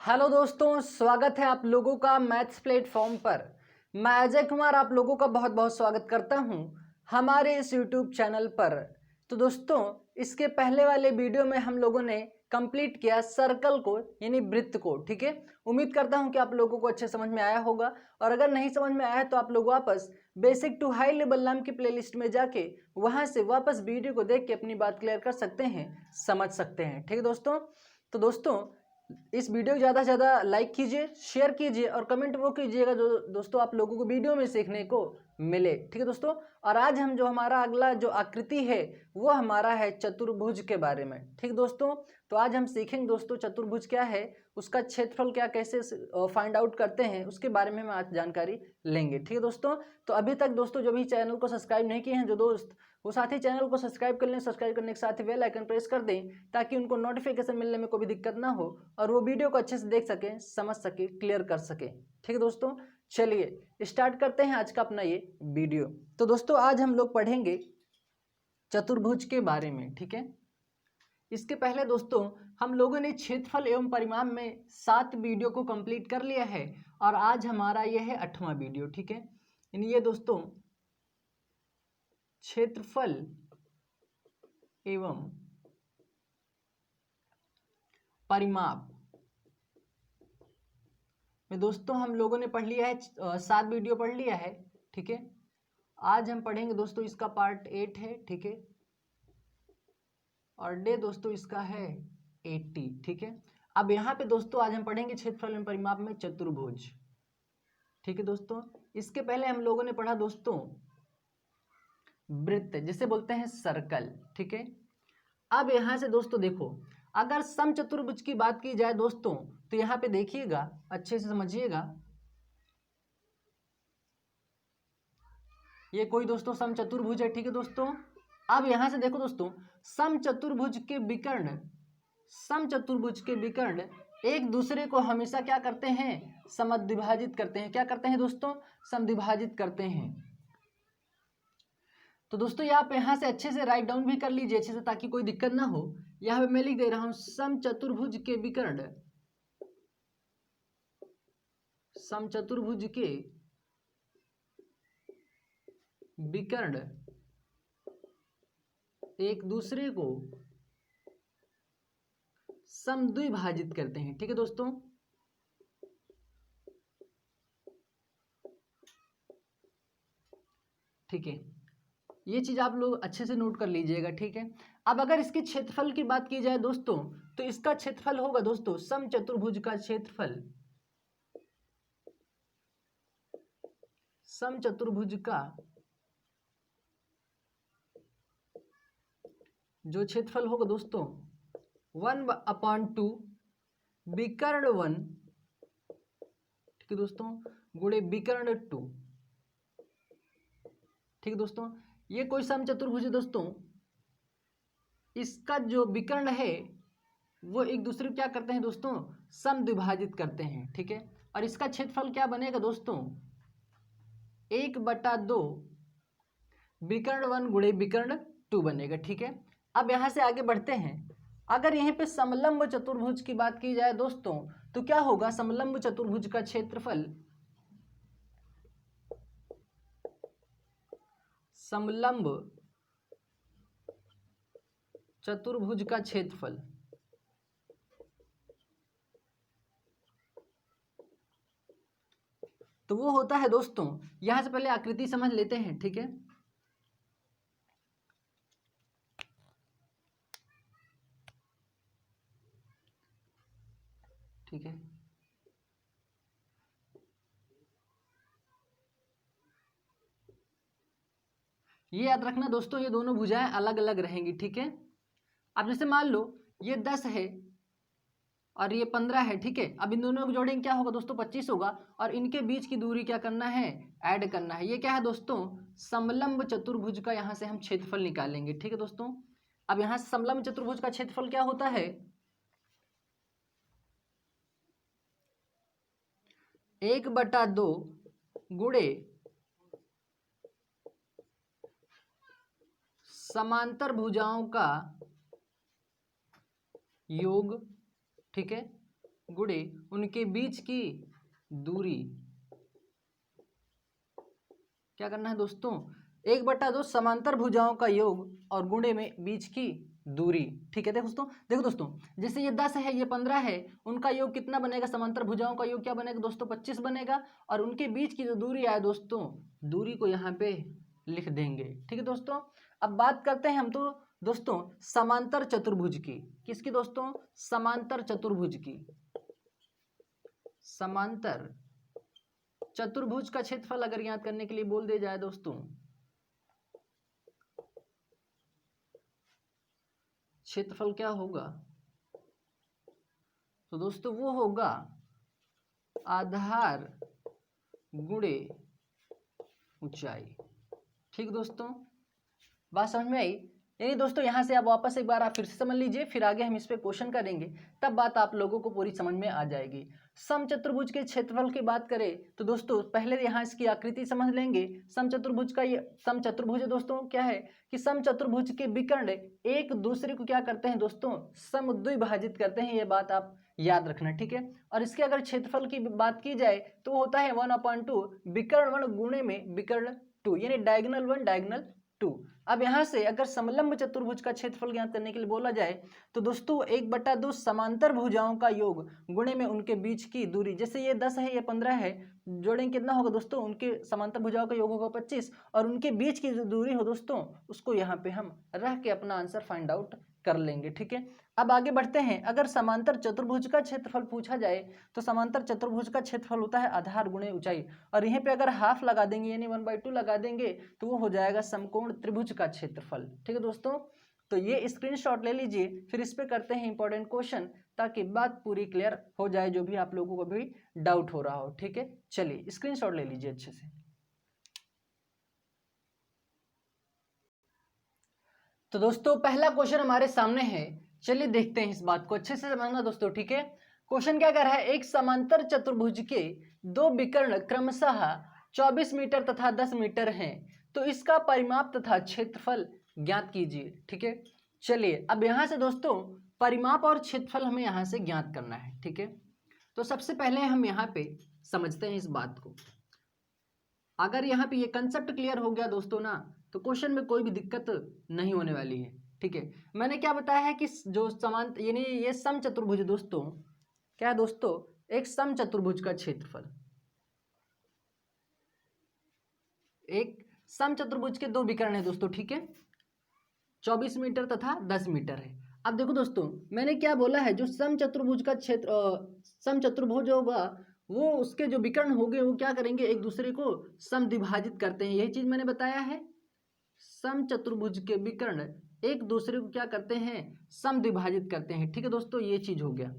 Hello दोस्तों, स्वागत है आप लोगों का मैथ्स प्लेटफॉर्म पर। मैं अजय कुमार आप लोगों का बहुत बहुत स्वागत करता हूं हमारे इस यूट्यूब चैनल पर। तो दोस्तों, इसके पहले वाले वीडियो में हम लोगों ने कंप्लीट किया सर्कल को यानी वृत्त को। ठीक है, उम्मीद करता हूं कि आप लोगों को अच्छे समझ में आया होगा, और अगर नहीं समझ में आया है तो आप लोग वापस बेसिक टू हाई लेवल नाम की प्लेलिस्ट में जाके वहां से वापस वीडियो को देख के अपनी बात क्लियर कर सकते हैं, समझ सकते हैं। ठीक है दोस्तों, तो दोस्तों इस वीडियो को ज़्यादा से ज़्यादा लाइक कीजिए, शेयर कीजिए और कमेंट वो कीजिएगा जो दोस्तों आप लोगों को वीडियो में सीखने को मिले। ठीक है दोस्तों, और आज हम जो हमारा अगला जो आकृति है वो हमारा है चतुर्भुज के बारे में। ठीक दोस्तों, तो आज हम सीखेंगे दोस्तों चतुर्भुज क्या है, उसका क्षेत्रफल क्या, कैसे फाइंड आउट करते हैं, उसके बारे में हम आज जानकारी लेंगे। ठीक है दोस्तों, तो अभी तक दोस्तों जो भी चैनल को सब्सक्राइब नहीं किए हैं जो दोस्त, वो साथ ही चैनल को सब्सक्राइब कर लें। सब्सक्राइब करने के साथ ही बेल आइकन प्रेस कर दें ताकि उनको नोटिफिकेशन मिलने में कोई भी दिक्कत ना हो और वो वीडियो को अच्छे से देख सकें, समझ सके, क्लियर कर सके। ठीक है दोस्तों, चलिए स्टार्ट करते हैं आज का अपना ये वीडियो। तो दोस्तों आज हम लोग पढ़ेंगे चतुर्भुज के बारे में। ठीक है, इसके पहले दोस्तों हम लोगों ने क्षेत्रफल एवं परिमाप में 7 वीडियो को कंप्लीट कर लिया है और आज हमारा यह है 8वां वीडियो। ठीक है, यानी ये दोस्तों क्षेत्रफल एवं परिमाप में दोस्तों हम लोगों ने पढ़ लिया है, 7 वीडियो पढ़ लिया है। ठीक है, आज हम पढ़ेंगे दोस्तों इसका पार्ट 8 है। ठीक है, और डे दोस्तों इसका है 80। ठीक है, अब यहाँ पे दोस्तों आज हम पढ़ेंगे क्षेत्रफल एवं परिमाप में चतुर्भुज। ठीक है दोस्तों, इसके पहले हम लोगों ने पढ़ा दोस्तों वृत्त, जिसे बोलते हैं सर्कल। ठीक है, अब यहां से दोस्तों देखो, अगर समचतुर्भुज की बात की जाए दोस्तों तो यहां पे देखिएगा, अच्छे से समझिएगा, ये कोई दोस्तों समचतुर्भुज है। ठीक है दोस्तों, अब यहां से देखो दोस्तों, समचतुर्भुज के विकर्ण, समचतुर्भुज के विकर्ण एक दूसरे को हमेशा क्या करते हैं, समद्विभाजित करते हैं। क्या करते हैं दोस्तों, समद्विभाजित करते हैं। तो दोस्तों आप यहाँ से अच्छे से राइट डाउन भी कर लीजिए अच्छे से, ताकि कोई दिक्कत ना हो। यहाँ पे मैं लिख दे रहा हूं समचतुर्भुज के विकर्ण, समचतुर्भुज के विकर्ण एक दूसरे को समद्विभाजित करते हैं। ठीक है दोस्तों, ठीक है, ये चीज आप लोग अच्छे से नोट कर लीजिएगा। ठीक है, अब अगर इसके क्षेत्रफल की बात की जाए दोस्तों तो इसका क्षेत्रफल होगा दोस्तों, समचतुर्भुज का क्षेत्रफल, समचतुर्भुज का जो क्षेत्रफल होगा दोस्तों 1/2 विकर्ण 1, ठीक है दोस्तों, गुणे विकर्ण 2। ठीक है दोस्तों, ये कोई समचतुर्भुज है दोस्तों, इसका जो विकर्ण है वो एक दूसरे को क्या करते हैं दोस्तों, समद्विभाजित करते हैं। ठीक है, और इसका क्षेत्रफल क्या बनेगा दोस्तों, 1/2 विकर्ण 1 गुणे विकर्ण 2 बनेगा। ठीक है, अब यहां से आगे बढ़ते हैं। अगर यहीं पे समलंब चतुर्भुज की बात की जाए दोस्तों तो क्या होगा, समलंब चतुर्भुज का क्षेत्रफल, समलंब चतुर्भुज का क्षेत्रफल, तो वो होता है दोस्तों, यहां से पहले आकृति समझ लेते हैं। ठीक है, ठीक है, ये याद रखना दोस्तों, ये दोनों भुजाएं अलग अलग रहेंगी। ठीक है, अब जैसे मान लो ये 10 है और ये 15 है। ठीक है, अब इन दोनों को जोड़ेंगे क्या होगा दोस्तों, 25 होगा, और इनके बीच की दूरी क्या करना है, ऐड करना है। ये क्या है दोस्तों, समलंब चतुर्भुज का यहाँ से हम क्षेत्रफल निकालेंगे। ठीक है दोस्तों, अब यहाँ से समलंब चतुर्भुज का क्षेत्रफल क्या होता है, 1/2 गुणे समांतर भुजाओं का योग, ठीक है, गुणे उनके बीच की दूरी। क्या करना है दोस्तों, 1/2 समांतर भुजाओं का योग और गुणे में बीच की दूरी। ठीक है देखो दोस्तों जैसे ये 10 है, ये 15 है, उनका योग कितना बनेगा, समांतर भुजाओं का योग क्या बनेगा दोस्तों, 25 बनेगा। और उनके बीच की जो दूरी है दोस्तों, दूरी को यहाँ पे लिख देंगे। ठीक है दोस्तों, अब बात करते हैं हम तो दोस्तों समांतर चतुर्भुज की। किसकी दोस्तों, समांतर चतुर्भुज की। समांतर चतुर्भुज का क्षेत्रफल अगर याद करने के लिए बोल दिया जाए दोस्तों, क्षेत्रफल क्या होगा, तो दोस्तों वो होगा आधार गुणे ऊंचाई। ठीक दोस्तों, बात समझ में आई। यानी दोस्तों यहाँ से आप वापस एक बार आप फिर से समझ लीजिए, फिर आगे हम इस पे क्वेश्चन करेंगे, तब बात आप लोगों को पूरी समझ में आ जाएगी। समचतुर्भुज के क्षेत्रफल की बात करें तो दोस्तों पहले यहाँ इसकी आकृति समझ लेंगे। समचतुर्भुज का ये समचतुर्भुज दोस्तों क्या है कि समचतुर्भुज के विकर्ण एक दूसरे को क्या करते हैं दोस्तों, समद्विभाजित करते हैं। ये बात आप याद रखना, ठीक है। और इसके अगर क्षेत्रफल की बात की जाए तो होता है 1/2 विकर्ण 1 गुणे में विकर्ण 2, यानी डायगोनल 1 डायगोनल 2। अब यहाँ से अगर समलंब चतुर्भुज का क्षेत्रफल ज्ञात करने के लिए बोला जाए तो दोस्तों 1/2 समांतर भुजाओं का योग गुणे में उनके बीच की दूरी। जैसे ये 10 है, ये 15 है, जोड़ेंगे कितना होगा दोस्तों, उनके समांतर भुजाओं का योग होगा 25, और उनके बीच की जो दूरी हो दोस्तों उसको यहाँ पे हम रख के अपना आंसर फाइंड आउट कर लेंगे। ठीक है, अब आगे बढ़ते हैं। अगर समांतर चतुर्भुज का क्षेत्रफल पूछा जाए तो समांतर चतुर्भुज का क्षेत्रफल होता है आधार गुणे ऊंचाई, और यहीं पे अगर हाफ लगा देंगे यानी 1/2 लगा देंगे तो वो हो जाएगा समकोण त्रिभुज का क्षेत्रफल। ठीक है दोस्तों, तो ये स्क्रीनशॉट ले लीजिए, फिर इस पे करते हैं इंपॉर्टेंट क्वेश्चन, ताकि बात पूरी क्लियर हो जाए, जो भी आप लोगों को भी डाउट हो रहा हो। ठीक है, चलिए स्क्रीनशॉट ले लीजिए अच्छे से। तो दोस्तों पहला क्वेश्चन हमारे सामने है, चलिए देखते हैं, इस बात को अच्छे से समझना दोस्तों। ठीक है, क्वेश्चन क्या कर रहा है, एक समांतर चतुर्भुज के दो विकर्ण क्रमशः 24 मीटर तथा 10 मीटर हैं, तो इसका परिमाप तथा क्षेत्रफल ज्ञात कीजिए। ठीक है, चलिए अब यहां से दोस्तों परिमाप और क्षेत्रफल हमें यहां से ज्ञात करना है। ठीक है, तो सबसे पहले हम यहाँ पे समझते हैं इस बात को। अगर यहाँ पे ये कंसेप्ट क्लियर हो गया दोस्तों ना, तो क्वेश्चन में कोई भी दिक्कत नहीं होने वाली है। ठीक है, मैंने क्या बताया है कि जो समान यानी ये समचतुर्भुज दोस्तों क्या है दोस्तों, एक समचतुर्भुज का क्षेत्रफल, एक समचतुर्भुज के दो विकर्ण है दोस्तों। ठीक है, 24 मीटर तथा 10 मीटर है। अब देखो दोस्तों मैंने क्या बोला है, जो समचतुर्भुज का समचतुर्भुज होगा वो उसके जो विकर्ण होंगे वो क्या करेंगे, एक दूसरे को समद्विभाजित करते हैं। यही चीज मैंने बताया है, समचतुर्भुज के विकर्ण एक दूसरे को क्या करते हैं, समद्विभाजित करते हैं। ठीक है दोस्तों, ये चीज हो गया।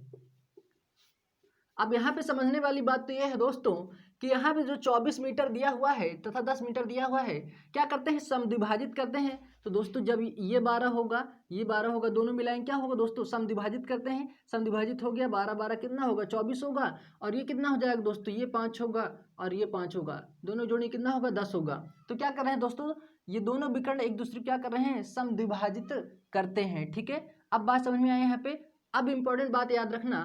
अब यहाँ पे समझने वाली बात तो ये है दोस्तों कि यहाँ पे जो 24 मीटर दिया हुआ है तथा 10 मीटर दिया हुआ है, क्या करते हैं, समद्विभाजित करते हैं। तो दोस्तों जब ये 12 होगा, ये 12 होगा, दोनों मिलाएंगे क्या होगा दोस्तों, समद्विभाजित करते हैं। समद्विभाजित हो गया, 12 12 कितना होगा, 24 होगा, और ये कितना हो जाएगा दोस्तों, ये 5 होगा और ये 5 होगा, दोनों जोड़ी कितना होगा, 10 होगा। तो क्या कर रहे हैं दोस्तों, ये दोनों विकर्ण एक दूसरे क्या कर रहे हैं, समद्विभाजित करते हैं। ठीक है, अब बात समझ में आई यहाँ पे। अब इंपॉर्टेंट बात याद रखना,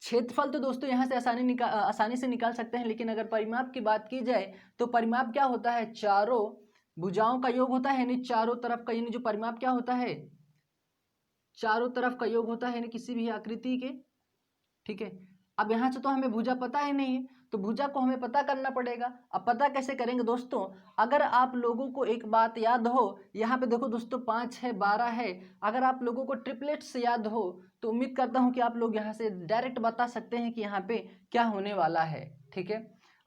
क्षेत्रफल तो दोस्तों यहाँ से आसानी से निकाल सकते हैं, लेकिन अगर परिमाप की बात की जाए तो परिमाप क्या होता है, चारों भुजाओं का योग होता है, यानी चारों तरफ का, यानी जो परिमाप क्या होता है, चारों तरफ का योग होता है, यानी किसी भी आकृति के। ठीक है, अब यहाँ से तो हमें भुजा पता ही नहीं है, तो भुजा को हमें पता करना पड़ेगा। अब पता कैसे करेंगे दोस्तों, अगर आप लोगों को एक बात याद हो, यहाँ पे देखो दोस्तों 5 है 12 है, अगर आप लोगों को ट्रिपलेट्स याद हो तो उम्मीद करता हूँ कि आप लोग यहाँ से डायरेक्ट बता सकते हैं कि यहाँ पे क्या होने वाला है। ठीक है,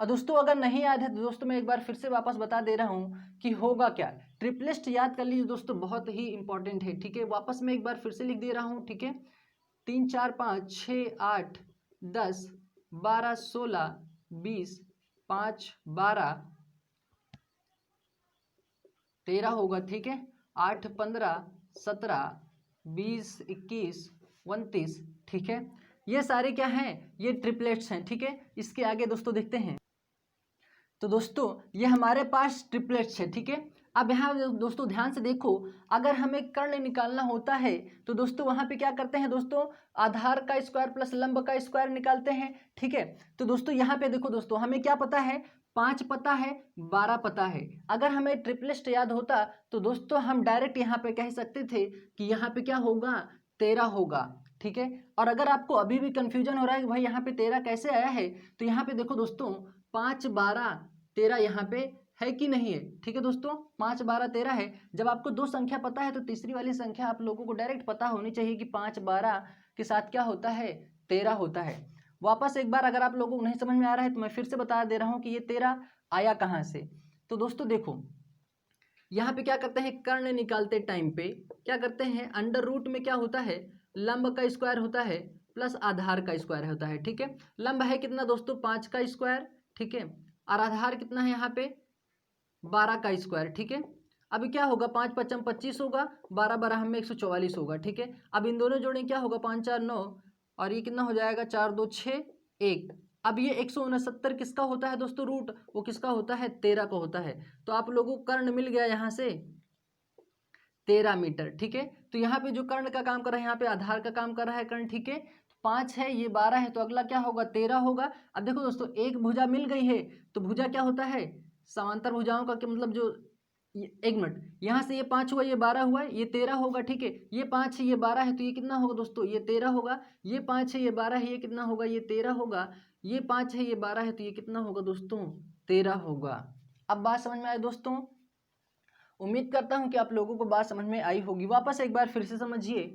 और दोस्तों अगर नहीं याद है तो दोस्तों मैं एक बार फिर से वापस बता दे रहा हूँ कि होगा क्या, ट्रिपलेट्स याद कर लीजिए दोस्तों, बहुत ही इंपॉर्टेंट है। ठीक है, वापस मैं एक बार फिर से लिख दे रहा हूँ। ठीक है, 3 4 5 6 8 10 12 16 20 5 12 13 होगा। ठीक है, 8 15 17 20 21 29। ठीक है, ये सारे क्या हैं, ये ट्रिपलेट्स हैं। ठीक है, इसके आगे दोस्तों देखते हैं, तो दोस्तों ये हमारे पास ट्रिपलेट्स है। ठीक है, अब यहाँ दोस्तों ध्यान से देखो, अगर हमें कर्ण निकालना होता है तो दोस्तों वहां पे क्या करते हैं दोस्तों, आधार का स्क्वायर प्लस लंब का स्क्वायर निकालते हैं। ठीक है, तो दोस्तों यहाँ पे देखो दोस्तों, हमें क्या पता है, 5 पता है, 12 पता है। अगर हमें ट्रिपलिस्ट याद होता तो दोस्तों हम डायरेक्ट यहाँ पे कह सकते थे कि यहाँ पे क्या होगा, 13 होगा। ठीक है, और अगर आपको अभी भी कंफ्यूजन हो रहा है कि भाई यहाँ पे 13 कैसे आया है, तो यहाँ पे देखो दोस्तों 5 12 13 यहाँ पे है कि नहीं है। ठीक है दोस्तों, 5 12 13 है। जब आपको दो संख्या पता है तो तीसरी वाली संख्या आप लोगों को डायरेक्ट पता होनी चाहिए कि 5 12 के साथ क्या होता है, 13 होता है। वापस एक बार अगर आप लोगों को नहीं समझ में आ रहा है तो मैं फिर से बता दे रहा हूँ कि ये 13 आया कहाँ से। तो दोस्तों देखो यहाँ पे क्या करते हैं, कर्ण निकालते टाइम पे क्या करते हैं, अंडर रूट में क्या होता है, लंब का स्क्वायर होता है प्लस आधार का स्क्वायर होता है। ठीक है, लंब है कितना दोस्तों, 5 का स्क्वायर। ठीक है, और आधार कितना है यहाँ पे, 12 का स्क्वायर। ठीक है, अभी क्या होगा, 5 पचम 25 होगा, 12 12 हमें 144 होगा। ठीक है, अब इन दोनों जोड़े क्या होगा, 5 4 9, और ये कितना हो जाएगा, 4 2 6 1। अब ये 169 किसका होता है दोस्तों रूट, वो किसका होता है, 13 का होता है। तो आप लोगों को कर्ण मिल गया यहाँ से 13 मीटर। ठीक है, तो यहाँ पे जो कर्ण का काम कर रहा है, यहाँ पे आधार का काम कर रहा है कर्ण। ठीक है, 5 है, ये 12 है, तो अगला क्या होगा, 13 होगा। अब देखो दोस्तों एक भुजा मिल गई है, तो भुजा क्या होता है, समांतर भुजाओं का मतलब जो, एक मिनट, यहाँ से ये 5 हुआ, ये 12 हुआ, ये 13 होगा। ठीक है, ये 5 है, ये 12 है, तो ये कितना होगा दोस्तों, ये 13 होगा। ये 5 है, ये 12 है, ये कितना होगा, ये 13 होगा। ये 5 है, ये 12 है, तो ये कितना होगा दोस्तों, 13 होगा। अब बात समझ में आए दोस्तों, उम्मीद करता हूं कि आप लोगों को बात समझ में आई होगी। वापस एक बार फिर से समझिए,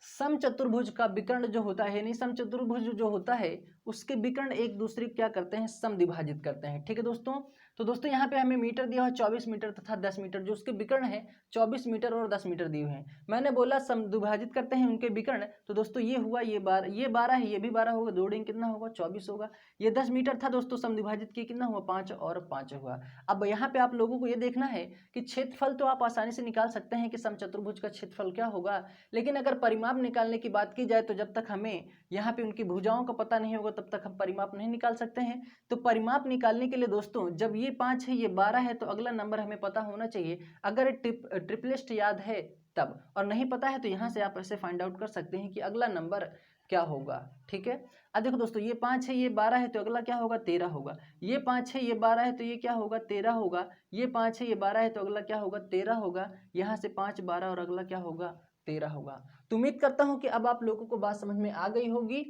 समचतुर्भुज का विकर्ण जो होता है, नहीं समचतुर्भुज जो होता है उसके विकर्ण एक दूसरे क्या करते हैं, समद्विभाजित करते हैं। ठीक है दोस्तों, तो दोस्तों यहाँ पे हमें मीटर दिया हुआ 24 मीटर तथा 10 मीटर, जो उसके विकर्ण है 24 मीटर और 10 मीटर दिए हुए हैं। मैंने बोला समद्विभाजित करते हैं उनके विकर्ण, तो दोस्तों ये हुआ, ये 12 है, ये भी 12 होगा, जोड़ेंगे कितना होगा, 24 होगा। ये 10 मीटर था दोस्तों, समद्विभाजित किए कितना हुआ, 5 और 5 हुआ। अब यहाँ पे आप लोगों को ये देखना है कि क्षेत्रफल तो आप आसानी से निकाल सकते हैं कि समचतुर्भुज का क्षेत्रफल क्या होगा, लेकिन अगर परिमाप निकालने की बात की जाए तो जब तक हमें यहाँ पे उनकी भुजाओं का पता नहीं होगा तब तक हम परिमाप नहीं निकाल सकते हैं। तो परिमाप निकालने के लिए दोस्तों जब ये 5 है, ये 12 है, तो अगला नंबर हमें पता होना चाहिए। अगर ट्रिपलिस्ट याद है तब, और नहीं पता है तो यहाँ से आप ऐसे फाइंड आउट कर सकते हैं कि अगला नंबर क्या होगा। ठीक है, अब देखो दोस्तों ये 5 है, ये 12 है, तो अगला क्या होगा, 13 होगा। ये 5 है, ये 12 है, तो ये क्या होगा, 13 होगा। ये 5 है, ये 12 है, तो अगला क्या होगा, 13 होगा। यहाँ से 5 12 और अगला क्या होगा, 13 होगा। तो उम्मीद करता हूं कि अब आप लोगों को बात समझ में आ गई होगी।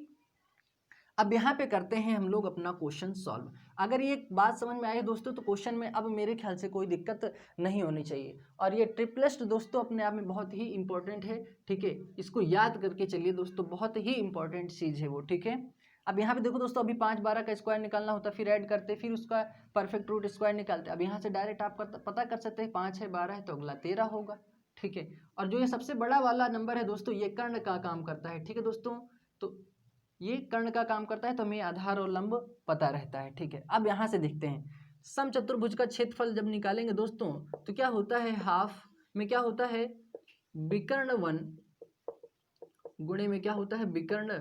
अब यहाँ पे करते हैं हम लोग अपना क्वेश्चन सॉल्व। अगर ये बात समझ में आई दोस्तों तो क्वेश्चन में अब मेरे ख्याल से कोई दिक्कत नहीं होनी चाहिए। और ये ट्रिपलेस्ट दोस्तों अपने आप में बहुत ही इंपॉर्टेंट है। ठीक है, इसको याद करके चलिए दोस्तों, बहुत ही इंपॉर्टेंट चीज़ है वो। ठीक है, अब यहाँ पे देखो दोस्तों, अभी 5 12 का स्क्वायर निकालना होता, फिर ऐड करते, फिर उसका परफेक्ट रूट स्क्वायर निकालते। अब यहाँ से डायरेक्ट आप पता कर सकते हैं, 5 है 12 है, तो अगला 13 होगा। ठीक है, और जो ये सबसे बड़ा वाला नंबर है दोस्तों, ये कर्ण का काम करता है। ठीक है दोस्तों, तो ये कर्ण का काम करता है, तो हमें आधार और लंब पता रहता है। ठीक है, अब यहाँ से देखते हैं, समचतुर्भुज का क्षेत्रफल जब निकालेंगे दोस्तों तो क्या होता है, हाफ में क्या होता है, विकर्ण 1 गुणे में क्या होता है, विकर्ण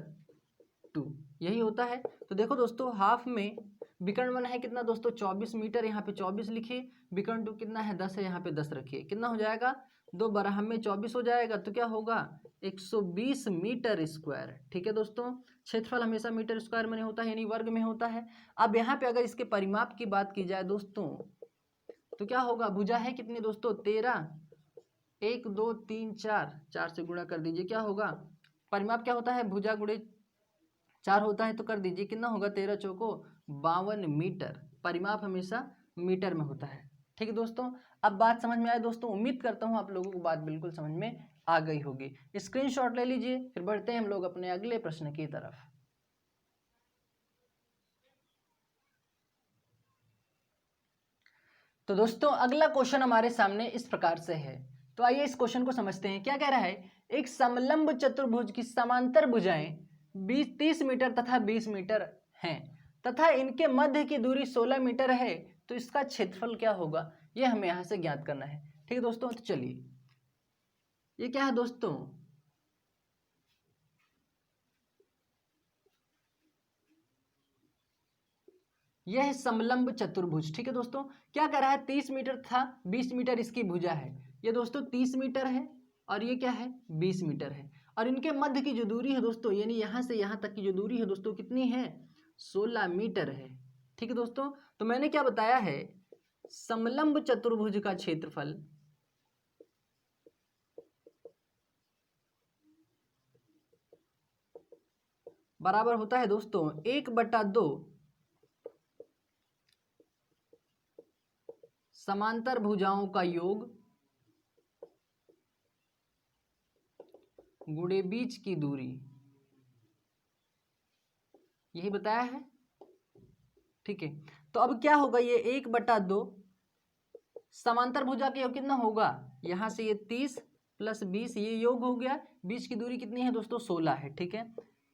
2, यही होता है। तो देखो दोस्तों हाफ में विकर्ण 1 है कितना दोस्तों, 24 मीटर, यहाँ पे 24 लिखिए। विकर्ण 2 कितना है, 10 है, यहाँ पे 10 रखिए। कितना हो जाएगा, 2 12 में 24 हो जाएगा, तो क्या होगा, 120 मीटर स्क्वायर। ठीक है दोस्तों, क्षेत्रफल हमेशा मीटर स्क्वायर में नहीं होता है, यानी वर्ग में होता है। अब यहाँ पे अगर इसके परिमाप की बात की जाए दोस्तों तो क्या होगा, भुजा है कितनी दोस्तों, 13, 1 2 3 4, 4 से गुणा कर दीजिए, क्या होगा, परिमाप क्या होता है, भुजा गुणे 4 होता है, तो कर दीजिए, कितना होगा, 13 चौको 52 मीटर। परिमाप हमेशा मीटर में होता है। ठीक है दोस्तों, अब बात समझ में आए दोस्तों, उम्मीद करता हूँ आप लोगों को बात बिल्कुल समझ में आ गई होगी। स्क्रीनशॉट ले लीजिए, फिर बढ़ते हैं हम लोग अपने अगले प्रश्न की तरफ। तो दोस्तों अगला क्वेश्चन हमारे सामने इस प्रकार से है। तो आइए इस क्वेश्चन को समझते हैं। क्या कह रहा है, एक समलंब चतुर्भुज की समांतर भुजाएं 30 मीटर तथा 20 मीटर हैं तथा इनके मध्य की दूरी 16 मीटर है, तो इसका क्षेत्रफल क्या होगा, यह हमें यहां से ज्ञात करना है। ठीक है दोस्तों, तो चलिए, ये क्या है दोस्तों, यह है समलंब चतुर्भुज। ठीक है दोस्तों, क्या कर रहा है, 30 मीटर था, 20 मीटर इसकी भुजा है। ये दोस्तों 30 मीटर है और ये क्या है, 20 मीटर है। और इनके मध्य की जो दूरी है दोस्तों, यानी यहाँ से यहाँ तक की जो दूरी है दोस्तों कितनी है, 16 मीटर है। ठीक है दोस्तों, तो मैंने क्या बताया है, समलंब चतुर्भुज का क्षेत्रफल बराबर होता है दोस्तों 1/2 समांतर भुजाओं का योग गुणे बीच की दूरी। यही बताया है। ठीक है, तो अब क्या होगा, ये 1/2 समांतर भुजा का योग कितना होगा, यहां से ये 30 + 20 ये योग हो गया, बीच की दूरी कितनी है दोस्तों, 16 है। ठीक है,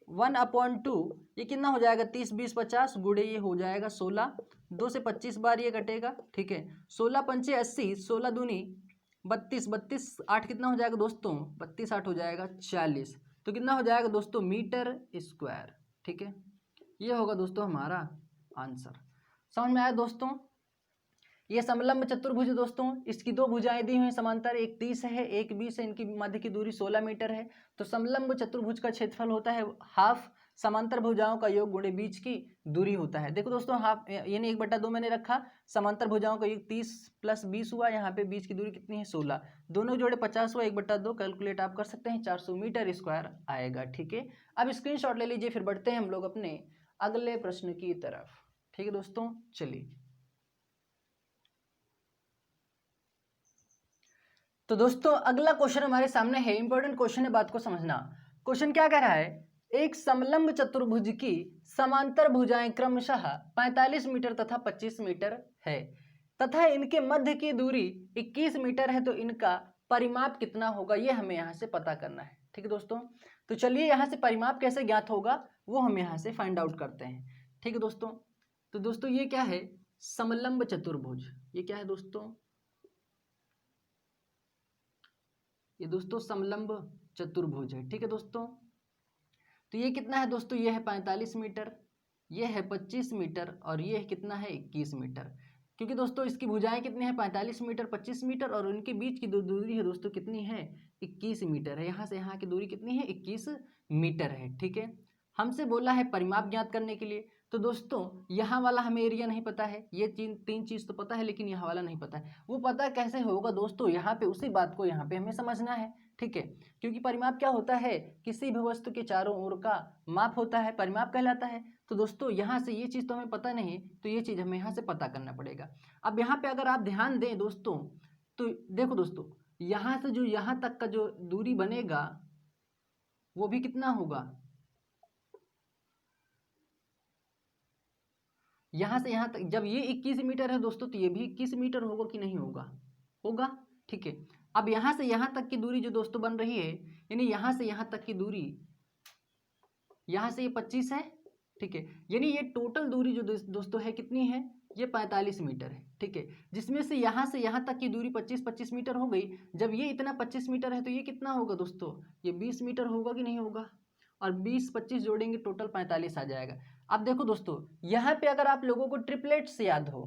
1/2 ये कितना हो जाएगा, 30 20 50 गुणे ये हो जाएगा 16, 2 से 25 बार ये कटेगा। ठीक है, 16 पंचे 80, 16 दूनी 32, 32 8 कितना हो जाएगा दोस्तों, 32 8 हो जाएगा 40, तो कितना हो जाएगा दोस्तों, मीटर स्क्वायर। ठीक है, ये होगा दोस्तों हमारा आंसर। समझ में आया दोस्तों। ये समलंब चतुर्भुज दोस्तों, इसकी दो भुजाएं दी हुई हैं समांतर, एक 30 है एक 20 है, इनकी मध्य की दूरी 16 मीटर है। तो समलंब चतुर्भुज का क्षेत्रफल होता है हाफ समांतर भुजाओं का योग गुणे बीच की दूरी होता है। देखो दोस्तों, हाफ यानी 1/2 मैंने रखा, समांतर भुजाओं का योग 30 + 20 हुआ, यहाँ पे बीच की दूरी कितनी है 16, दोनों जोड़े 50 हुआ, 1/2 कैलकुलेट आप कर सकते हैं, 400 मीटर स्क्वायर आएगा। ठीक है, अब स्क्रीनशॉट ले लीजिए, फिर बढ़ते हैं हम लोग अपने अगले प्रश्न की तरफ। ठीक है दोस्तों, चलिए। तो दोस्तों अगला क्वेश्चन हमारे सामने है, इंपॉर्टेंट क्वेश्चन है, बात को समझना। क्वेश्चन क्या कह रहा है, एक समलंब चतुर्भुज की समांतर भुजाएं क्रमशः 45 मीटर तथा 25 मीटर है तथा इनके मध्य की दूरी 21 मीटर है, तो इनका परिमाप कितना होगा, ये हमें यहाँ से पता करना है। ठीक है दोस्तों, तो चलिए यहाँ से परिमाप कैसे ज्ञात होगा वो हम यहाँ से फाइंड आउट करते हैं। ठीक है दोस्तों, तो दोस्तों ये क्या है, समलंब चतुर्भुज। ये क्या है दोस्तों, ये दोस्तों समलंब चतुर्भुज है। ठीक है दोस्तों, तो ये कितना है दोस्तों, ये है 45 मीटर, ये है 25 मीटर और ये कितना है 21 मीटर। क्योंकि दोस्तों इसकी भुजाएं कितनी है, 45 मीटर 25 मीटर, और उनके बीच की दूरी है दोस्तों कितनी है, 21 मीटर है। यहाँ से यहाँ की दूरी कितनी है, 21 मीटर है। ठीक है, हमसे बोला है परिमाप ज्ञात करने के लिए। तो दोस्तों यहाँ वाला हमें एरिया नहीं पता है, ये तीन चीज़ तो पता है, लेकिन यहाँ वाला नहीं पता है। वो पता कैसे होगा दोस्तों, यहाँ पे उसी बात को यहाँ पे हमें समझना है। ठीक है, क्योंकि परिमाप क्या होता है, किसी भी वस्तु के चारों ओर का माप होता है, परिमाप कहलाता है। तो दोस्तों यहाँ से ये चीज़ तो हमें पता नहीं, तो ये चीज़ हमें यहाँ से पता करना पड़ेगा। अब यहाँ पे अगर आप ध्यान दें दोस्तों, तो देखो दोस्तों, यहाँ से जो यहाँ तक का जो दूरी बनेगा वो भी कितना होगा, यहाँ से यहाँ तक, जब ये 21 मीटर है दोस्तों, तो ये भी 21 मीटर होगा कि नहीं होगा, होगा। ठीक है, अब यहाँ से यहाँ तक की दूरी जो दोस्तों बन रही है, यानी यहाँ से यहाँ तक की दूरी, यहाँ से ये 25 है। ठीक है, यानी ये टोटल दूरी जो दोस्तों है कितनी है, ये 45 मीटर है। ठीक है, जिसमें से यहाँ तक की दूरी 25 मीटर हो गई। जब ये इतना 25 मीटर है तो ये कितना होगा दोस्तों, ये 20 मीटर होगा कि नहीं होगा, और 20 25 जोड़ेंगे टोटल 45 आ जाएगा। अब देखो दोस्तों, यहाँ पे अगर आप लोगों को ट्रिपलेट्स याद हो,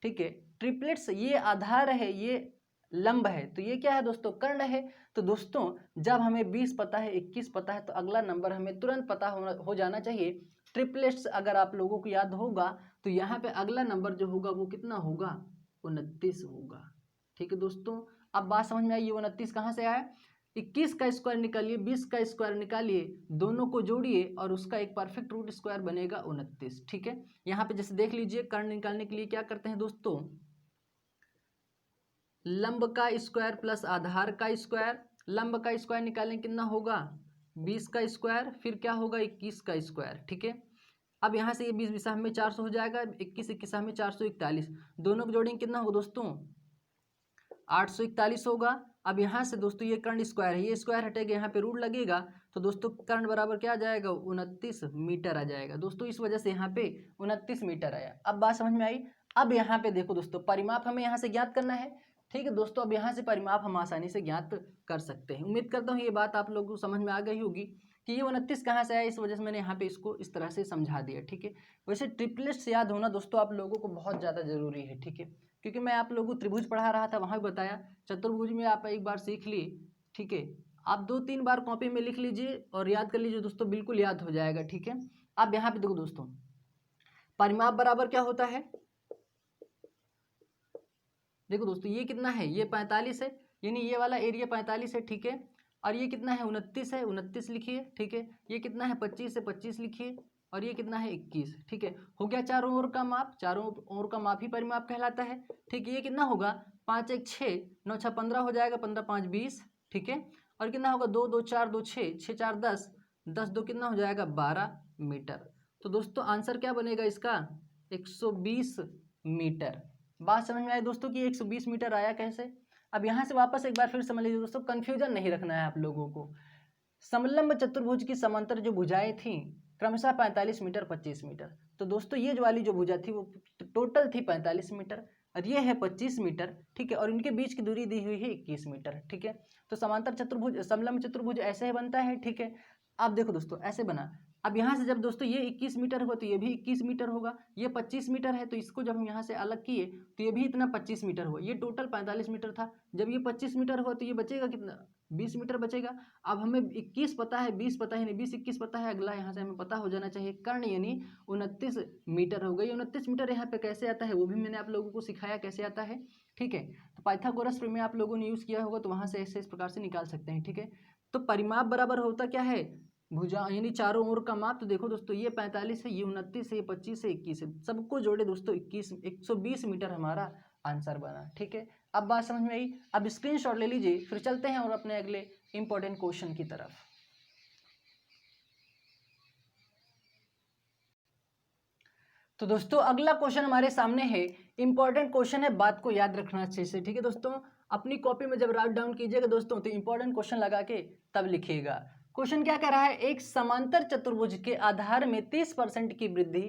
ठीक है, ट्रिपलेट्स, ये आधार है, ये लंब है, तो ये क्या है दोस्तों, कर्ण है। तो दोस्तों जब हमें 20 पता है, 21 पता है, तो अगला नंबर हमें तुरंत पता हो जाना चाहिए। ट्रिपलेट्स अगर आप लोगों को याद होगा, तो यहाँ पे अगला नंबर जो होगा वो कितना होगा, 29 होगा। ठीक है दोस्तों, अब बात समझ में आई, ये 29 कहाँ से आया, 21 का स्क्वायर निकालिए, 20 का स्क्वायर निकालिए, दोनों को जोड़िए और उसका एक परफेक्ट रूट स्क्वायर बनेगा 29। ठीक है, यहाँ पे जैसे देख लीजिए, कर्ण निकालने के लिए क्या करते हैं दोस्तों, लंब का स्क्वायर प्लस आधार का स्क्वायर, लंब का स्क्वायर निकालने कितना होगा, 20 का स्क्वायर, फिर क्या होगा 21 का स्क्वायर। ठीक है, अब यहाँ से ये 20 20 में 400 हो जाएगा, 21 21 में 441, दोनों को जोड़ेंगे कितना होगा दोस्तों, 841 होगा। अब यहाँ से दोस्तों ये कर्ण स्क्वायर है, ये स्क्वायर हटेगा, यहाँ पे रूट लगेगा, तो दोस्तों कर्ण बराबर क्या आ जाएगा, 29 मीटर आ जाएगा। दोस्तों इस वजह से यहाँ पे 29 मीटर आया। अब बात समझ में आई। अब यहाँ पे देखो दोस्तों, परिमाप हमें यहाँ से ज्ञात करना है। ठीक है दोस्तों, अब यहाँ से परिमाप हम आसानी से ज्ञात कर सकते हैं। उम्मीद करता हूँ ये बात आप लोगों को समझ में आ गई होगी। कि ये 29 कहाँ से आया, इस वजह से मैंने यहाँ पे इसको इस तरह से समझा दिया। ठीक है, वैसे ट्रिपलेट्स याद होना दोस्तों आप लोगों को बहुत ज़्यादा जरूरी है। ठीक है, क्योंकि मैं आप लोगों को त्रिभुज पढ़ा रहा था, वहाँ भी बताया, चतुर्भुज में आप एक बार सीख लिए। ठीक है, आप 2-3 बार कॉपी में लिख लीजिए और याद कर लीजिए दोस्तों, बिल्कुल याद हो जाएगा। ठीक है, अब यहाँ पे देखो दोस्तों, परिमाप बराबर क्या होता है, देखो दोस्तों ये कितना है, ये 45 है, यानी ये वाला एरिया 45 है। ठीक है, और ये कितना है, 29 है, 29 लिखिए। ठीक है, ये कितना है, 25 है, 25 लिखिए, और ये कितना है, 21। ठीक है, हो गया चारों ओर का माप, चारों ओर का माप ही परिमाप कहलाता है। ठीक है, ये कितना होगा, 5 1 6, 9 6 15 हो जाएगा, 15 5 20। ठीक है, और कितना होगा, 2 2 4 2 6, 6 4 10, 10 2 कितना हो जाएगा, 12 मीटर। तो दोस्तों आंसर क्या बनेगा इसका, 120 मीटर। बात समझ में आई दोस्तों कि 120 मीटर आया कैसे। अब यहाँ से वापस एक बार फिर समझ लीजिए दोस्तों, कंफ्यूजन नहीं रखना है आप लोगों को। समलंब चतुर्भुज की समांतर जो भुजाएं थी क्रमशः 45 मीटर 25 मीटर। तो दोस्तों ये जो वाली जो भुजा थी वो टोटल थी 45 मीटर और ये है 25 मीटर। ठीक है, और इनके बीच की दूरी दी हुई है 21 मीटर। ठीक है, तो समांतर चतुर्भुज समलंब चतुर्भुज ऐसे ही बनता है। ठीक है, आप देखो दोस्तों ऐसे बना। अब यहाँ से जब दोस्तों ये 21 मीटर होगा तो ये भी 21 मीटर होगा, ये 25 मीटर है तो इसको जब हम यहाँ से अलग किए तो ये भी इतना 25 मीटर हुआ, ये टोटल 45 मीटर था। जब ये 25 मीटर हुआ तो ये बचेगा कितना, 20 मीटर बचेगा। अब हमें 21 पता है, 20 पता है नहीं, 20 21 पता है, अगला यहाँ से हमें पता हो जाना चाहिए कर्ण, यानी 29 मीटर हो गई। 29 मीटर यहाँ पे कैसे आता है वो भी मैंने आप लोगों को सिखाया कैसे आता है। ठीक है, तो पाइथागोरस प्रमेय आप लोगों ने यूज़ किया होगा तो वहाँ से ऐसे इस प्रकार से निकाल सकते हैं। ठीक है, तो परिमाप बराबर होता क्या है, भुजा यानी चारों ओर का माप। तो देखो दोस्तों ये 45 है, ये 29 है, ये 25 है, 21 है, सबको जोड़े दोस्तों 21 120 मीटर हमारा आंसर बना। ठीक है, अब बात समझ में आई। अब स्क्रीनशॉट ले लीजिए, फिर चलते हैं और अपने अगले इंपॉर्टेंट क्वेश्चन की तरफ। तो दोस्तों अगला क्वेश्चन हमारे सामने है, इंपॉर्टेंट क्वेश्चन है, बात को याद रखना अच्छे से। ठीक है दोस्तों, अपनी कॉपी में जब राइट डाउन कीजिएगा दोस्तों तो इंपॉर्टेंट क्वेश्चन लगा के तब लिखिएगा। क्वेश्चन क्या कह रहा है, एक समांतर चतुर्भुज के आधार में 30% की वृद्धि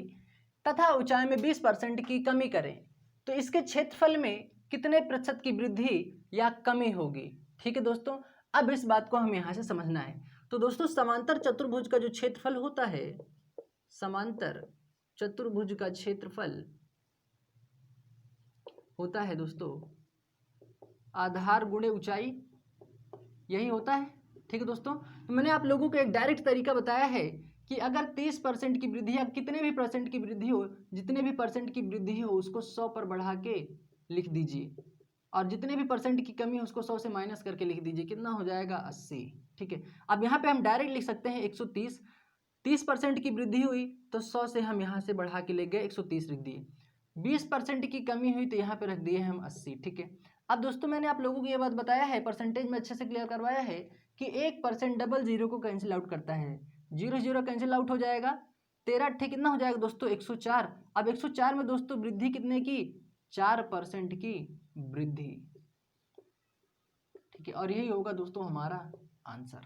तथा ऊंचाई में 20% की कमी करें तो इसके क्षेत्रफल में कितने प्रतिशत की वृद्धि या कमी होगी। ठीक है दोस्तों, अब इस बात को हम यहाँ से समझना है। तो दोस्तों समांतर चतुर्भुज का जो क्षेत्रफल होता है, समांतर चतुर्भुज का क्षेत्रफल होता है दोस्तों आधार गुणे ऊंचाई, यही होता है। ठीक है दोस्तों, तो मैंने आप लोगों को एक डायरेक्ट तरीका बताया है कि अगर 30% की वृद्धि या कितने भी परसेंट की वृद्धि हो, जितने भी परसेंट की वृद्धि हो उसको 100 पर बढ़ा के लिख दीजिए, और जितने भी परसेंट की कमी हो उसको 100 से माइनस करके लिख दीजिए, कितना हो जाएगा 80। ठीक है, अब यहाँ पे हम डायरेक्ट लिख सकते हैं 130, 30% की वृद्धि हुई तो 100 से हम यहाँ से बढ़ा के ले गए 130 लिख दिए, 20% की कमी हुई तो यहाँ पे रख दिए हम 80। ठीक है, अब दोस्तों मैंने आप लोगों को ये बात बताया है, परसेंटेज में अच्छे से क्लियर करवाया है कि 1% डबल जीरो को कैंसिल आउट करता है, 0 0 कैंसिल आउट हो जाएगा, 13 8 कितना हो जाएगा दोस्तों 104। अब 104 में दोस्तों वृद्धि कितने की, 4% की वृद्धि। ठीक है, और यही होगा दोस्तों हमारा आंसर।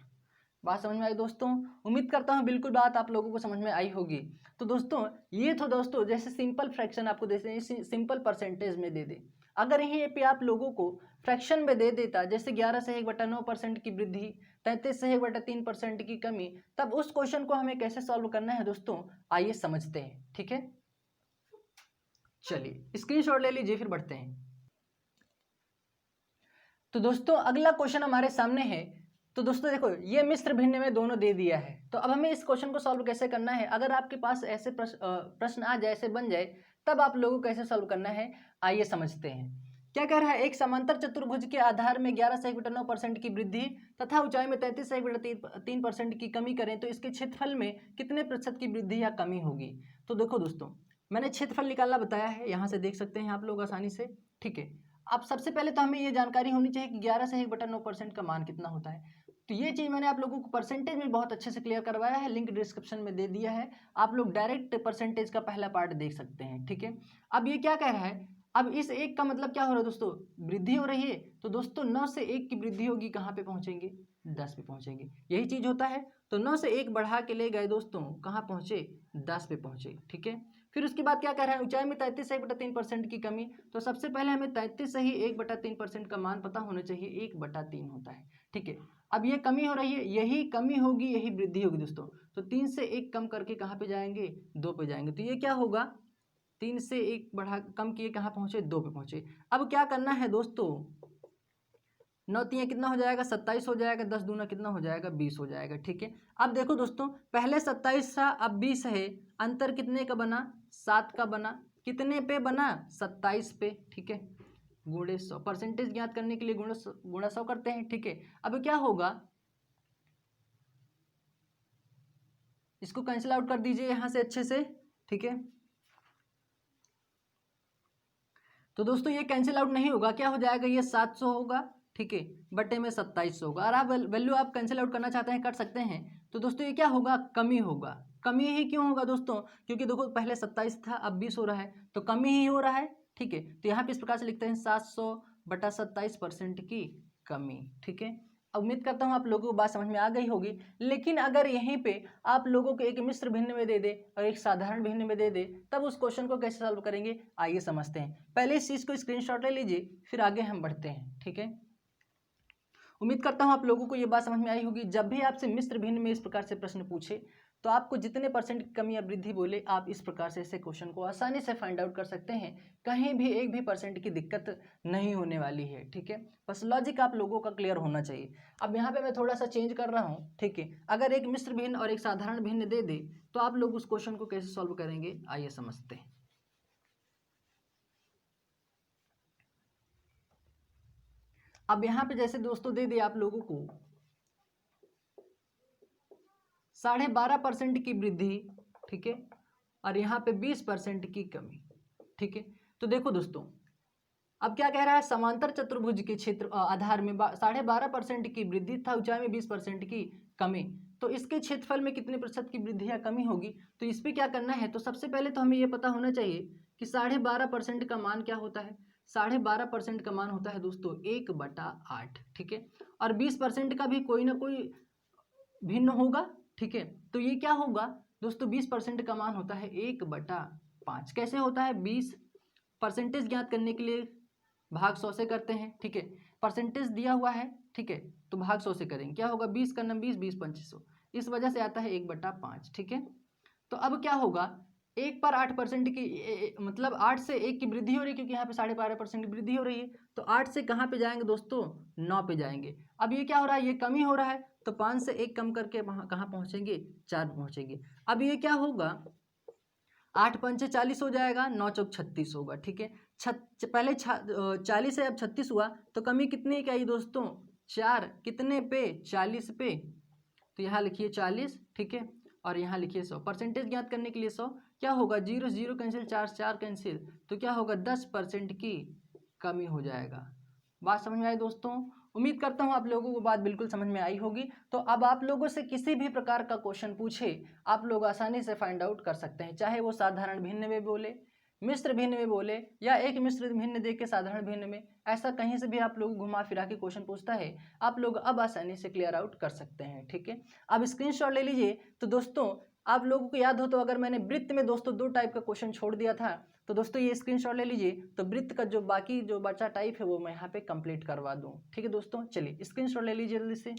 बात समझ में आई दोस्तों, उम्मीद करता हूँ बिल्कुल बात आप लोगों को समझ में आई होगी। तो दोस्तों ये तो दोस्तों जैसे सिंपल फ्रैक्शन आपको देते हैं, सिंपल परसेंटेज में दे दे, अगर यहीं पे आप लोगों को फ्रैक्शन में दे देता, जैसे 11 से 1/9% की वृद्धि, 33 से 1/3% की कमी, तब उस क्वेश्चन को हमें कैसे सॉल्व करना है दोस्तों, आइए समझते हैं। ठीक है, चलिए स्क्रीनशॉट ले लीजिए, फिर बढ़ते हैं। तो दोस्तों अगला क्वेश्चन हमारे सामने है। तो दोस्तों देखो ये मिश्र भिन्न में दोनों दे दिया है, तो अब हमें इस क्वेश्चन को सॉल्व कैसे करना है। अगर आपके पास ऐसे प्रश्न आ जाए, ऐसे बन जाए, तब आप लोगों को कैसे सॉल्व करना है, आइए समझते हैं। क्या कह रहा है, एक समांतर चतुर्भुज के आधार में 11 से 1/9% की वृद्धि तथा ऊंचाई में 33 से 1/3% की कमी करें तो इसके क्षेत्रफल में कितने प्रतिशत की वृद्धि या कमी होगी। तो देखो दोस्तों मैंने क्षेत्रफल निकालना बताया है, यहाँ से देख सकते हैं आप लोग आसानी से। ठीक है, अब सबसे पहले तो हमें ये जानकारी होनी चाहिए कि 11 से 1/9% का मान कितना होता है। तो ये चीज़ मैंने आप लोगों को परसेंटेज में बहुत अच्छे से क्लियर करवाया है, लिंक डिस्क्रिप्शन में दे दिया है, आप लोग डायरेक्ट परसेंटेज का पहला पार्ट देख सकते हैं। ठीक है, अब ये क्या कह रहा है, अब इस एक का मतलब क्या हो रहा है दोस्तों, वृद्धि हो रही है, तो दोस्तों 9 से 1 की वृद्धि होगी, कहाँ पे पहुंचेंगे, 10 पे पहुंचेंगे, यही चीज़ होता है। तो 9 से 1 बढ़ा के ले गए दोस्तों, कहाँ पहुंचे, 10 पे पहुंचे। ठीक है, फिर उसके बाद क्या कह रहा है, ऊंचाई में 33 से 1/3% की कमी, तो सबसे पहले हमें 33 से ही 1/3% का मान पता होना चाहिए, 1/3 होता है। ठीक है, अब ये कमी हो रही है, यही कमी होगी यही वृद्धि होगी दोस्तों। तो 3 से 1 कम करके कहाँ पे जाएंगे, 2 पे जाएंगे। तो ये क्या होगा, 3 से 1 बढ़ा कम किए कहाँ पहुँचे, 2 पे पहुँचे। अब क्या करना है दोस्तों, 9 3 कितना हो जाएगा, 27 हो जाएगा, 10 दूना कितना हो जाएगा, 20 हो जाएगा। ठीक है, अब देखो दोस्तों, पहले 27 था, अब 20 है, अंतर कितने का बना, 7 का बना। कितने पे बना, 27 पे। ठीक है, गुणे 100, परसेंटेज ज्ञात करने के लिए गुणा 100 करते हैं। ठीक है, अब क्या होगा, इसको कैंसिल आउट कर दीजिए यहाँ से अच्छे से। ठीक है, तो दोस्तों ये कैंसिल आउट नहीं होगा, क्या हो जाएगा, ये 700 होगा। ठीक है, बटे में 2700 होगा। और आप वैल्यू आप कैंसिल आउट करना चाहते हैं कर सकते हैं। तो दोस्तों ये क्या होगा, कमी होगा। कमी ही क्यों होगा दोस्तों, क्योंकि देखो पहले 27 था, अब 20 हो रहा है, तो कमी ही हो रहा है। ठीक है, तो यहाँ पे इस प्रकार से लिखते हैं 700 बटा 27% की कमी। ठीक है, उम्मीद करता हूँ आप लोगों को बात समझ में आ गई होगी। लेकिन अगर यहीं पे आप लोगों को एक मिश्र भिन्न में दे दे और एक साधारण भिन्न में दे दे, तब उस क्वेश्चन को कैसे सॉल्व करेंगे, आइए समझते हैं। पहले इस चीज़ को स्क्रीनशॉट ले लीजिए, फिर आगे हम बढ़ते हैं। ठीक है, उम्मीद करता हूँ आप लोगों को ये बात समझ में आई होगी। जब भी आपसे मिश्र भिन्न में इस प्रकार से प्रश्न पूछे, तो आपको जितने परसेंट की कमी या वृद्धि बोले, आप इस प्रकार से ऐसे क्वेश्चन को आसानी से फाइंड आउट कर सकते हैं। कहीं भी एक भी परसेंट की दिक्कत नहीं होने वाली है। ठीक है, बस लॉजिक आप लोगों का क्लियर होना चाहिए। अब यहाँ पे मैं थोड़ा सा चेंज कर रहा हूँ। ठीक है, अगर एक मिश्र भिन्न और एक साधारण भिन्न दे दे, तो आप लोग उस क्वेश्चन को कैसे सॉल्व करेंगे, आइए समझते हैं। अब यहाँ पे जैसे दोस्तों दे दे आप लोगों को 12.5% की वृद्धि। ठीक है, और यहाँ पे 20% की कमी। ठीक है, तो देखो दोस्तों, अब क्या कह रहा है, समांतर चतुर्भुज के क्षेत्र आधार में 12.5% की वृद्धि था, ऊंचाई में 20% की कमी। तो इसके क्षेत्रफल में कितने प्रतिशत की वृद्धि या कमी होगी। तो इस पर क्या करना है, तो सबसे पहले तो हमें यह पता होना चाहिए कि 12.5% का मान क्या होता है। 12.5% का मान होता है दोस्तों 1/8। ठीक है, और 20% का भी कोई ना कोई भिन्न होगा। ठीक है, तो ये क्या होगा दोस्तों, 20% का मान होता है 1/5। कैसे होता है, 20 परसेंटेज ज्ञात करने के लिए भाग 100 से करते हैं। ठीक है, परसेंटेज दिया हुआ है। ठीक है, तो भाग 100 से करेंगे, क्या होगा, 20 का 20, 20 2500, इस वजह से आता है 1/5। ठीक है, तो अब क्या होगा, 1 पर 8% की मतलब 8 से 1 की वृद्धि हो रही है, क्योंकि यहाँ पे 12.5% की वृद्धि हो रही है। तो 8 से कहाँ पे जाएंगे दोस्तों, 9 पे जाएंगे। अब ये क्या हो रहा है, ये कमी हो रहा है, तो 5 से 1 कम करके वहाँ कहाँ पहुँचेंगे, 4 पे पहुँचेंगे। अब ये क्या होगा, 8 पंचे 40 हो जाएगा, 9 चौक 36 होगा। ठीक है, पहले 40 है, अब 36 हुआ, तो कमी कितनी की आई दोस्तों, 4। कितने पे, 40 पे। तो यहाँ लिखिए 40। ठीक है, और यहाँ लिखिए 100। परसेंटेज ज्ञात करने के लिए 100 क्या होगा, 0 0 कैंसिल, 4 4 कैंसिल, तो क्या होगा, 10% की कमी हो जाएगा। बात समझ में आई दोस्तों, उम्मीद करता हूँ आप लोगों को बात बिल्कुल समझ में आई होगी। तो अब आप लोगों से किसी भी प्रकार का क्वेश्चन पूछे, आप लोग आसानी से फाइंड आउट कर सकते हैं, चाहे वो साधारण भिन्न में बोले, मिश्र भिन्न में बोले, या एक मिश्र भिन्न दे के साधारण भिन्न में, ऐसा कहीं से भी आप लोग घुमा फिरा के क्वेश्चन पूछता है, आप लोग अब आसानी से क्लियर आउट कर सकते हैं। ठीक है, अब स्क्रीनशॉट ले लीजिए। तो दोस्तों आप लोगों को याद हो तो, अगर मैंने वृत्त में दोस्तों 2 टाइप का क्वेश्चन छोड़ दिया था, तो दोस्तों ये स्क्रीनशॉट ले लीजिए, तो वृत्त का जो बाकी जो बचा टाइप है वो मैं यहाँ पे कंप्लीट करवा दूँ। ठीक है दोस्तों, चलिए स्क्रीनशॉट ले लीजिए जल्दी से।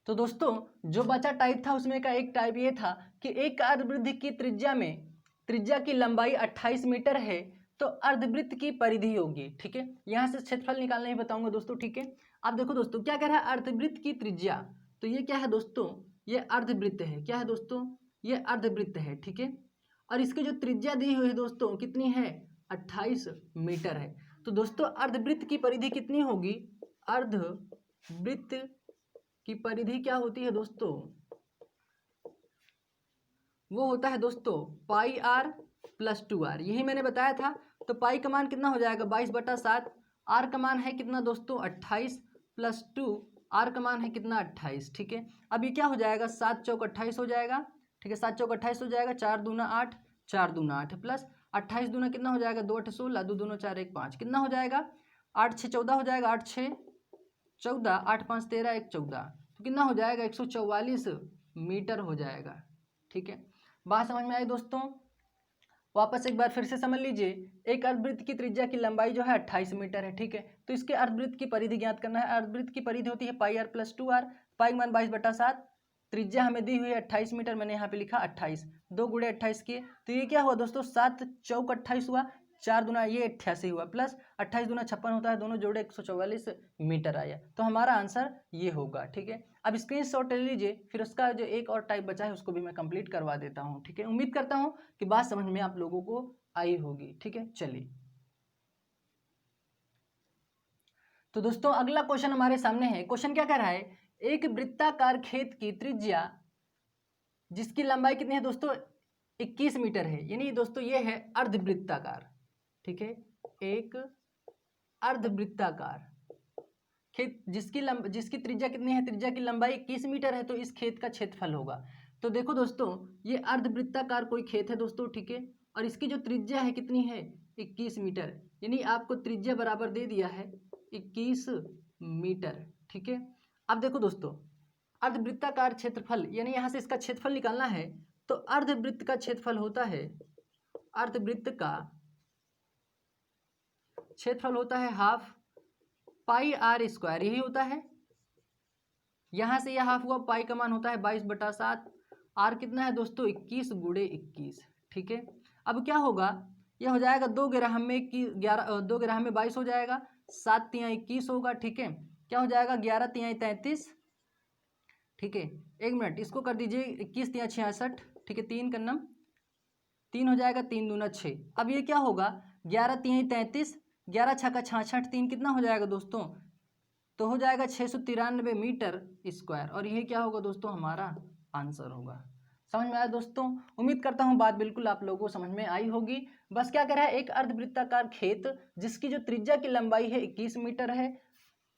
तो दोस्तों जो बचा टाइप था उसमें का एक टाइप ये था कि एक अर्धवृत्त की त्रिज्या की लंबाई 28 मीटर है, तो अर्धवृत्त की परिधि होगी। ठीक है, यहाँ से क्षेत्रफल निकालना ही बताऊंगा दोस्तों। ठीक है, अब देखो दोस्तों क्या कह रहा है, अर्धवृत्त की त्रिज्या, तो ये क्या है दोस्तों, ये अर्धवृत्त है। क्या है दोस्तों, ये अर्धवृत्त है। ठीक है, और इसकी जो त्रिज्या दी हुई है दोस्तों कितनी है, 28 मीटर है। तो दोस्तों अर्धवृत्त की परिधि कितनी होगी, अर्धवृत्त की परिधि क्या होती है दोस्तों, वो होता है दोस्तों पाई r प्लस 2r, यही मैंने बताया था। तो पाई का मान कितना हो जाएगा, 22/7। आर का मान है कितना दोस्तों, 28 प्लस 2, आर का मान है कितना, 28। ठीक है, अब ये क्या हो जाएगा, 7 चौक 28 हो जाएगा। ठीक है, 7 चौक 28 हो जाएगा, 4 दूना 8, 4 दूना 8 प्लस 28 दूना कितना हो जाएगा, 2 8 16, 2 दूना 4 1 5, कितना हो जाएगा, 8 6 14 हो जाएगा, 8 6 14, 8 5 13, 1 14, तो कितना हो जाएगा, 144 मीटर हो जाएगा। ठीक है, बात समझ में आई दोस्तों। वापस एक बार फिर से समझ लीजिए, एक अर्धवृत्त की त्रिज्या की लंबाई जो है 28 मीटर है, ठीक है। तो इसके अर्धवृत्त की परिधि ज्ञात करना है। अर्धवृत्त की परिधि होती है पाई आर प्लस 2r, पाई मान 22/7, त्रिज्या हमें दी हुई है 28 मीटर, मैंने यहाँ पे लिखा 28, 2 गुणे 28 किए तो ये क्या हुआ दोस्तों, 7 चौक 28 हुआ, 4 दूना ये 88 हुआ, प्लस 28 दूना 56 होता है, दोनों जोड़े 144 मीटर आया। तो हमारा आंसर ये होगा, ठीक है। अब स्क्रीनशॉट ले लीजिए, फिर उसका जो एक और टाइप बचा है उसको भी मैं कंप्लीट करवा देता हूँ, ठीक है। उम्मीद करता हूँ कि बात समझ में आप लोगों को आई होगी, ठीक है। चलिए तो दोस्तों अगला क्वेश्चन हमारे सामने है। क्वेश्चन क्या कह रहा है, एक वृत्ताकार खेत की त्रिज्या जिसकी लंबाई कितनी है दोस्तों, 21 मीटर है, यानी दोस्तों ये है अर्धवृत्ताकार, ठीक है। एक अर्धवृत्ताकार खेत जिसकी त्रिज्या कितनी है, त्रिज्या की लंबाई 21 मीटर है, तो इस खेत का क्षेत्रफल होगा। तो देखो दोस्तों ये अर्धवृत्ताकार कोई खेत है दोस्तों, ठीक है, और इसकी जो त्रिज्या है कितनी है, 21 मीटर, यानी आपको त्रिज्या बराबर दे दिया है 21 मीटर, ठीक है। अब देखो दोस्तों अर्धवृत्ताकार क्षेत्रफल, यानी यहाँ से इसका क्षेत्रफल निकालना है, तो अर्धवृत्त का क्षेत्रफल होता है, अर्धवृत्त का क्षेत्रफल होता है हाफ पाई आर स्क्वायर, यही होता है। यहां से यह हाफ हुआ, पाई का मान होता है 22/7, आर कितना है दोस्तों 21 गुणे 21, ठीक है। अब क्या होगा, यह हो जाएगा 2 ग्राम में 11, 2 ग्राम में 22 हो जाएगा, 7 तिहाई 21 होगा, ठीक है। क्या हो जाएगा 11 तिहाई 33, ठीक है। एक मिनट इसको कर दीजिए 21 तिहाई 66, ठीक है, 3 कन्नम 3 हो जाएगा, 3 दूना 6। अब ये क्या होगा 11 तिहाई 33, 11 छक्का 66, 3 कितना हो जाएगा दोस्तों, तो हो जाएगा 693 मीटर स्क्वायर, और यही क्या होगा दोस्तों हमारा आंसर होगा। समझ में आया दोस्तों, उम्मीद करता हूँ बात बिल्कुल आप लोगों को समझ में आई होगी। बस क्या कह रहा है, एक अर्धवृत्ताकार खेत जिसकी जो त्रिज्या की लंबाई है 21 मीटर है,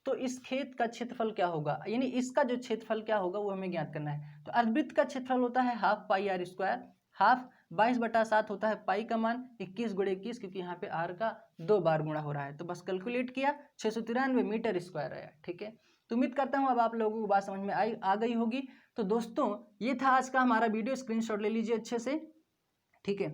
तो इस खेत का क्षेत्रफल क्या होगा, यानी इसका जो क्षेत्रफल क्या होगा वो हमें ज्ञात करना है। तो अर्धवृत्त का क्षेत्रफल होता है half pi r square, half 22/7 होता है पाई का मान 21 गुणे 21, क्योंकि यहाँ पे आर का 2 बार गुणा हो रहा है, तो बस कैलकुलेट किया 693 मीटर स्क्वायर आया, ठीक है। तो उम्मीद करता हूँ अब आप लोगों को बात समझ में आ गई होगी। तो दोस्तों ये था आज का हमारा वीडियो, स्क्रीनशॉट ले लीजिए अच्छे से, ठीक है।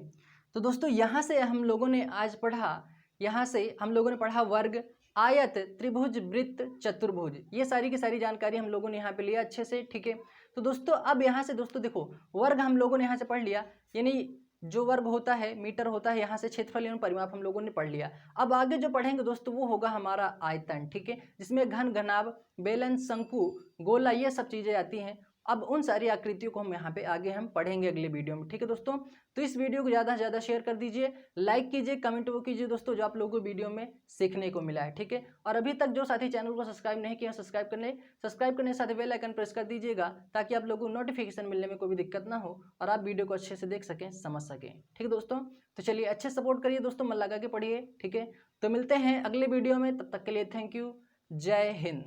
तो दोस्तों यहाँ से हम लोगों ने आज पढ़ा, यहाँ से हम लोगों ने पढ़ा वर्ग, आयत, त्रिभुज, वृत्त, चतुर्भुज, ये सारी की सारी जानकारी हम लोगों ने यहाँ पे लिया अच्छे से, ठीक है। तो दोस्तों अब यहाँ से दोस्तों देखो वर्ग हम लोगों ने यहाँ से पढ़ लिया, यानी जो वर्ग होता है मीटर होता है, यहाँ से क्षेत्रफल एवं परिमाप हम लोगों ने पढ़ लिया। अब आगे जो पढ़ेंगे दोस्तों वो होगा हमारा आयतन, ठीक है, जिसमें घन, घनाभ, बेलन, शंकु, गोला, ये सब चीजें आती हैं। अब उन सारी आकृतियों को हम यहाँ पे आगे हम पढ़ेंगे अगले वीडियो में, ठीक है दोस्तों। तो इस वीडियो को ज़्यादा से ज़्यादा शेयर कर दीजिए, लाइक कीजिए, कमेंट वो कीजिए दोस्तों जो आप लोगों को वीडियो में सीखने को मिला है, ठीक है। और अभी तक जो साथी चैनल को सब्सक्राइब नहीं किया, सब्सक्राइब करने के साथ बेल आइकन प्रेस कर दीजिएगा, ताकि आप लोगों को नोटिफिकेशन मिलने में कोई भी दिक्कत ना हो और आप वीडियो को अच्छे से देख सकें, समझ सकें, ठीक है दोस्तों। तो चलिए अच्छे सपोर्ट करिए दोस्तों, मन लगा के पढ़िए, ठीक है। तो मिलते हैं अगले वीडियो में, तब तक के लिए थैंक यू, जय हिंद।